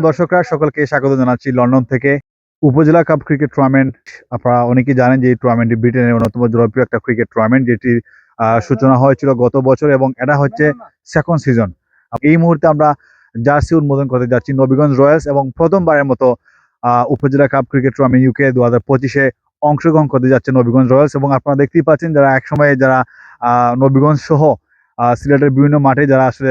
দর্শকরা সকলকে স্বাগত জানাচ্ছি লন্ডন থেকে। উপজেলা কাপ ক্রিকেট টুর্নামেন্ট, আপনারা অনেকেই জানেন যে এই টুর্নামেন্টটি ব্রিটেনের অন্যতম জনপ্রিয় একটা ক্রিকেট টুর্নামেন্ট, যেটির সূচনা হয়েছিল গত বছর এবং এটা হচ্ছে সেকেন্ড সিজন। এই মুহূর্তে আমরা জার্সি উন্মোচন করতে যাচ্ছি নবীগঞ্জ রয়্যালস, এবং প্রথমবারের মতো উপজেলা কাপ ক্রিকেট টুর্নামেন্ট UK 2025-এ অংশগ্রহণ করতে যাচ্ছে নবীগঞ্জ রয়্যালস। এবং আপনারা দেখতেই পাচ্ছেন যারা একসময়ে যারা নবীগঞ্জ সহ সিলেটের বিভিন্ন মাঠে যারা আসলে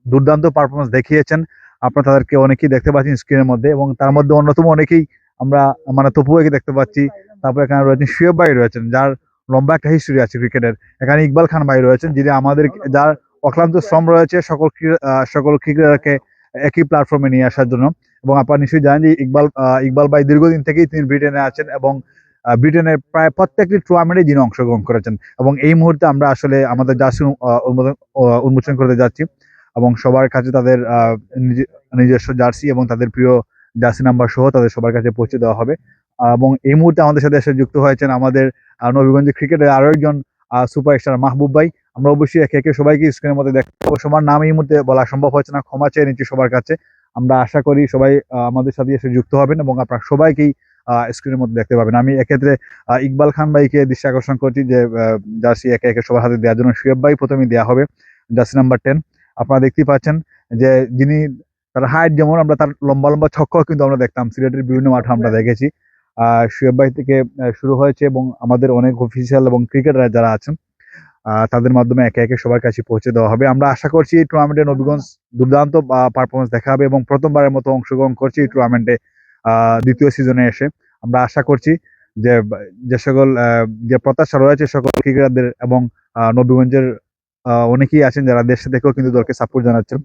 দুর্দান্ত পারফরমেন্স দেখিয়েছেন, আপনারা তাদেরকে অনেকেই দেখতে পাচ্ছেন স্ক্রিনের মধ্যে, এবং তার মধ্যে অন্যতম অনেকেই আমরা মানে তপুকে দেখতে পাচ্ছি। তারপর এখানে রয়েছেন শুয়েব ভাই রয়েছেন, যার লম্বা একটা হিস্ট্রি আছে ক্রিকেটের। এখানে ইকবাল খান ভাই রয়েছেন, যিনি আমাদের যার অক্লান্ত শ্রম রয়েছে সকল ক্রিকেটারকে একই প্ল্যাটফর্মে নিয়ে আসার জন্য। এবং আপনারা নিশ্চয়ই জানেন যে ইকবাল ভাই দীর্ঘদিন থেকেই তিনি ব্রিটেনে আছেন, এবং ব্রিটেনের প্রায় প্রত্যেকটি টুর্নামেন্টে যিনি অংশগ্রহণ করেছেন। এবং এই মুহূর্তে আমরা আসলে আমাদের জার্সি উন্মোচন করতে যাচ্ছি, এবং সবার কাছে তাদের নিজস্ব জার্সি এবং তাদের প্রিয় জার্সি নাম্বার সহ তাদের সবার কাছে পৌঁছে দেওয়া হবে। এবং এই মুহূর্তে আমাদের সাথে এসে যুক্ত হয়েছেন আমাদের নবীগঞ্জের ক্রিকেটের আরো একজন সুপারস্টার মাহবুব ভাই। আমরা অবশ্যই একে একে সবাইকে স্ক্রিনের মধ্যে দেখবো। সবার নাম এই মুহূর্তে বলা সম্ভব হচ্ছে না, ক্ষমা চেয়ে নিচ্ছি সবার কাছে। আমরা আশা করি সবাই আমাদের সাথে এসে যুক্ত হবেন এবং আপনারা সবাইকেই স্ক্রিনের মধ্যে দেখতে পাবেন। আমি এক্ষেত্রে ইকবাল খান ভাইকে দৃষ্টি আকর্ষণ করছি যে জার্সি একে একে সবার হাতে দেওয়ার জন্য। শুয়েব ভাই প্রথমে দেওয়া হবে জার্সি নাম্বার 10। আপনারা দেখতেই পাচ্ছেন যে যিনি তার হাইট যেমন, আমরা তার লম্বা লম্বা ছক্কাও কিন্তু আমরা দেখতাম সিলেটের বিভিন্ন মাঠে আমরা দেখেছি। শুয়েব ভাই থেকে শুরু হয়েছে, এবং আমাদের অনেক অফিসিয়াল এবং ক্রিকেটার যারা আছেন তাদের মাধ্যমে একে একে সবার কাছে পৌঁছে দেওয়া হবে। আমরা আশা করছি এই টুর্নামেন্টে নবীগঞ্জ দুর্দান্ত পারফরমেন্স দেখাবে, এবং প্রথমবারের মতো অংশগ্রহণ করছি এই টুর্নামেন্টে দ্বিতীয় সিজনে এসে। আমরা আশা করছি যে যে সকল যে প্রত্যাশা রয়েছে সকল ক্রিকেটারদের, এবং নবীগঞ্জের অনেকেই আছেন যারা দেশ থেকেও কিন্তু দলকে সাপোর্ট জানাচ্ছেন।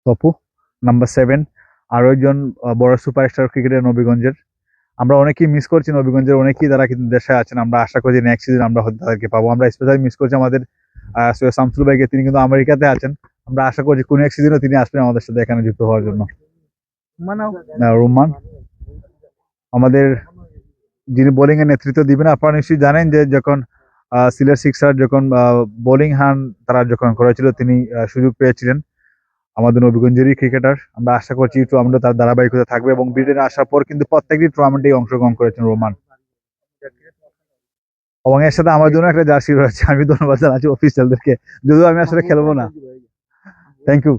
তপু নাম্বার 7, আরো একজন বড় সুপারস্টার ক্রিকেটার নবীগঞ্জের। আমরা অনেকেই মিস করছি নবীগঞ্জের অনেকেই যারা কিন্তু দেশে আছেন। আমরা আশা করি নেক্সট সিজন আমরা হয়তো তাদেরকে পাবো। আমরা স্পেশালি মিস করছি আমাদের সৈয়দ শামসুল ভাইকে, তিনি কিন্তু আমেরিকাতে আছেন। আমরা আশা করছি কোন এক সিজনে তিনি আসবেন আমাদের সাথে এখানে যুক্ত হওয়ার জন্য। রুম্মান আমাদের যিনি বোলিং এর নেতৃত্ব দিবেন। আপনারা নিশ্চয়ই জানেন যে যখন সিলেট সিক্সার যখন বোলিং হান তারা যখন করেছিল, তিনি সুযোগ পেয়েছিলেন আমাদের নবীগঞ্জেরই ক্রিকেটার। আমরা আশা করছি টুর্নামেন্টে তার ধারাবাহিকতা থাকবে, এবং ব্রিটেনে আসার পর কিন্তু প্রত্যেকটি টুর্নামেন্টেই অংশগ্রহণ করেছেন রোমান। এবং এর সাথে আমার জন্য একটা জার্সি রয়েছে। আমি ধন্যবাদ জানাচ্ছি অফিসিয়ালদেরকে, যদিও আমি আসলে খেলবো না। Thank you.